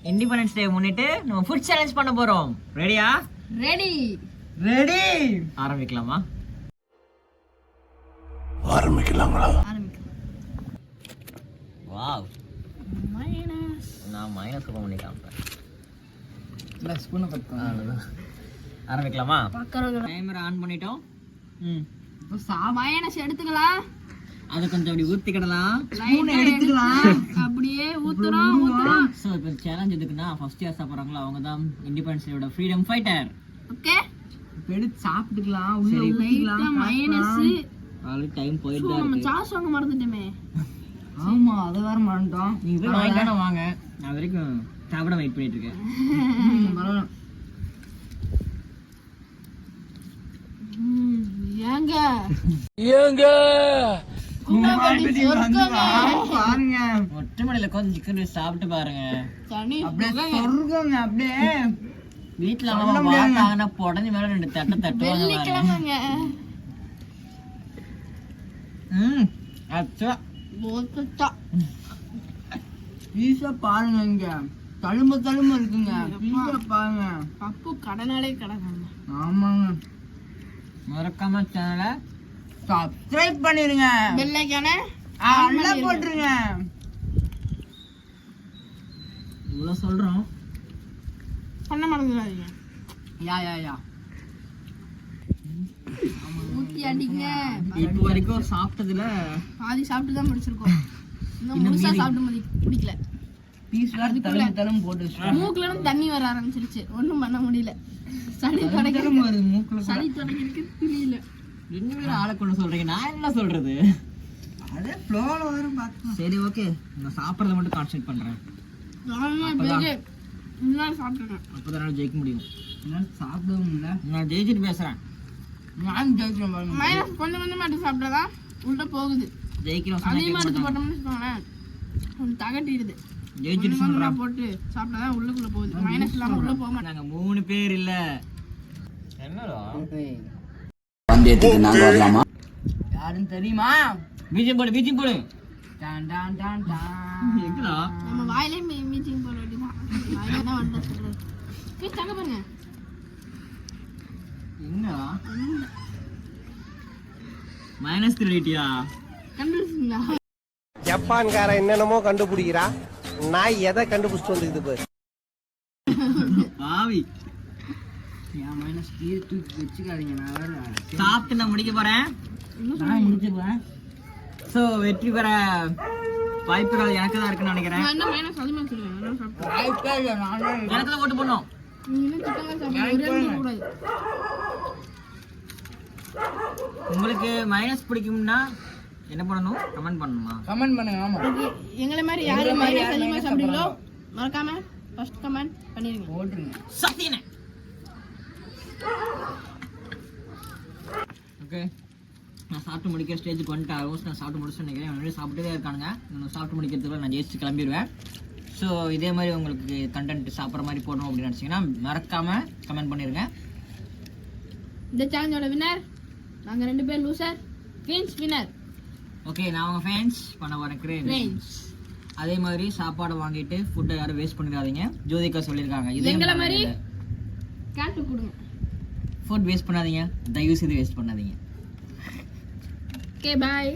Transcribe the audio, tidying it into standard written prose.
Independence day முன்னிட்டு நம்ம food challenge பண்ண போறோம். ரெடியா? ரெடி. ஆரம்பிக்கலாமா? ஆரம்பிக்கலாங்களா? வாவ். மைனஸ். நான் மைனஸ் பண்ணிக்கலாம். ஸ்பூனை கட் பண்ணு. ஆரம்பிக்கலாமா? பக்கறங்க. டைமர் ஆன் பண்ணிட்டோம். மைனஸ் எடுத்துக்கலாம். அது கொஞ்சம் அப்படி ஊத்திக்கிடலாம். ஸ்பூன் எடுத்துக்கலாம். அப்படியே ஊத்துறோம். சோ இப்போ சேலஞ்ச் எதுக்குன்னா ஃபர்ஸ்ட் யார் சாப்பிடுறாங்களோ அவங்க தான் இண்டிபெண்டன்ஸ் டேயோட ஃப்ரீடம் ஃபைட்டர். ஓகே. இப்போ எடுத்து சாப்பிட்டுக்கலாம். உள்ள சரி. ஊத்திக்கலாம். மைனஸ். ஆல்ரெடி டைம் போயிட்டு தான் நம்ம இருக்கு. சாஸ் வாங்க மறந்துட்டேமே. ஆமா அத வேற மறந்துட்டோம். நீங்க போய் வாங்கிட்டானே வாங்க. நான் வரைக்கும் சாப்பிட வெயிட் பண்ணிட்டு இருக்கேன். பரவாயில்ல. ஏங்க பாருங்க ஒற்றமடையில உட்காந்து சிக்கன் ரைஸ் சாப்பிட்டு பாருங்க. அப்படியே சொர்க்கங்க. அப்படியே வீட்டுல அவங்க பார்த்தாங்கன்னா புடஞ்சு மேல 2 தட்டை தட்டுவாங்க. வெள்ளிக்கிழமைங்க. அச்சா பீஸா பாருங்க. இங்க தழும்பு இருக்குங்க. பீஸா பாருங்க. பப்பு கடனாலே கடனாங்க. ஆமாங்க. மறக்காம சேனலை சப்ஸ்கிரைப் பண்ணிருங்க. பெல் ஐகான நல்லா போட்டுருங்க. இவ்வளவு சொல்றோம். பண்ண மறந்துடாதீங்க. யா ஊத்தி அடிங்க. இப்போ வரைக்கும் சாப்பிட்டதுல பாதி சாப்பிட்டு தான் முடிச்சிருக்கோம். இன்னும் முழுசா சாப்பிட்டு பிடிக்கல. பீஸ் தழும்பு போட்டு வச்சிருக்கோம். மூக்குல இருந்து தண்ணி வர ஆரம்பிச்சிருச்சு. ஒண்ணும் பண்ண முடியல. சளி மூக்குல தொடங்கிருக்கு தெரியல. ரெண்டு பேரும் ஆளை கொண்டு சொல்றீங்க, நான் என்ன சொல்றது? அதே ஃப்ளோல வரும் பாத்துக்கலாம். சரி ஓகே, நான் சாப்பிட்றத மட்டும் கான்சென்ட்ரேட் பண்றேன். சாப்பிட்டுருக்கேன். அப்பதான் என்னால ஜெயிக்க முடியும். என்னால சாப்பிடவும் இல்லை. நான் ஜெயிச்சுட்டு பேசுறேன். நான் ஜெயிக்கிறேன் பாருங்க. மைனஸ் கொஞ்சம் மட்டும் சாப்பிட்டாதான் உள்ள போகுது. ஜெயிக்கிறோம் அதிகமா எடுத்து போட்டோம்னு வச்சுக்கோங்களேன், கொஞ்சம் தகட்டிடுது. ஜெயிச்சுட்டு கொஞ்சம் சொல்றேன். போட்டு சாப்பிட்டாதான் உள்ளுக்குள்ள போகுது. மைனஸ் இல்லாம உள்ள போக மாட்டேன். நாங்க 3 பேர் இல்ல. என்னடா பந்தயத்துக்கு நாங்க வரலாமா? யாருன்னு தெரியுமா? பீஜம் போடு. டான் டான் டான் டான். எங்கடா? நம்ம வாயிலே மீட்டிங் போட வேண்டியதான். வாயில தான் வந்து சொல்றது. போய் தங்க பாருங்க. எங்கடா? மைனஸ் 3 கண்டுபிடிச்சிங்களா? ஜப்பான்கார என்னென்னமோ கண்டுபிடிக்கிறா. நான் எதை கண்டுபிடிச்சிட்டு வந்துக்குது பாரு. பாவி. என் மைனஸ் தூக்கி வச்சுக்காதீங்க. நான் வேற சாப்பிட்டு நான் முடிக்க போறேன். நான் முடிச்சுக்குவேன். சோ வெற்றி பெற வாய்ப்புகள் எனக்கு தான் இருக்குன்னு நினைக்கிறேன். நான் என்ன மைனஸ் அதிகமா சொல்லுவேன். நான் சாப்பிட்டேன். வாய்ப்பே இல்லை. நானே எனக்கு தான் ஓட்டு போடணும். நீங்க இன்னும் சிக்கன் சாப்பிட ஒரே கூடாது. உங்களுக்கு மைனஸ் பிடிக்கும்னா என்ன பண்ணணும்? கமெண்ட் பண்ணணுமா? கமெண்ட் பண்ணுங்க. ஆமா, எங்களை மாதிரி யாரு மைனஸ் அதிகமா சாப்பிடுறீங்களோ மறக்காம ஃபர்ஸ்ட் கமெண்ட் பண்ணிருங்க. போட்டுருங்க. சத்தியனே. ஓகே, நான் சாப்பிட்டு முடிக்கிற ஸ்டேஜுக்கு வந்துட்டு ஆல்மோஸ்ட் நான் சாப்பிட்டு முடிச்சு நினைக்கிறேன். என்னோட சாப்பிட்டுட்டே இருக்கானுங்க. நான் சாப்பிட்டு முடிக்கிறதுக்குள்ள நான் ஜெயிச்சு கிளம்பிடுவேன். ஸோ இதே மாதிரி உங்களுக்கு கண்டென்ட் சாப்பிட்ற மாதிரி போடணும் அப்படின்னு நினச்சிங்கன்னா மறக்காம கமெண்ட் பண்ணிடுங்க. இந்த சேலஞ்சோட வின்னர் நாங்க 2 பேர் லூசர். Wins winner. ஓகே, நான் உங்கள் ஃபேன்ஸ் பண்ண வரக்கிறேன். ஃப்ரெண்ட்ஸ் அதே மாதிரி சாப்பாடு வாங்கிட்டு ஃபுட்டை யாரும் வேஸ்ட் பண்ணிடாதீங்க. ஜோதிகா சொல்லியிருக்காங்க எங்களை மாதிரி கேட்டு கொடுங்க. ஃபுட் வேஸ்ட் பண்ணாதீங்க, தயவு செய்து வேஸ்ட் பண்ணாதீங்க. Okay, by.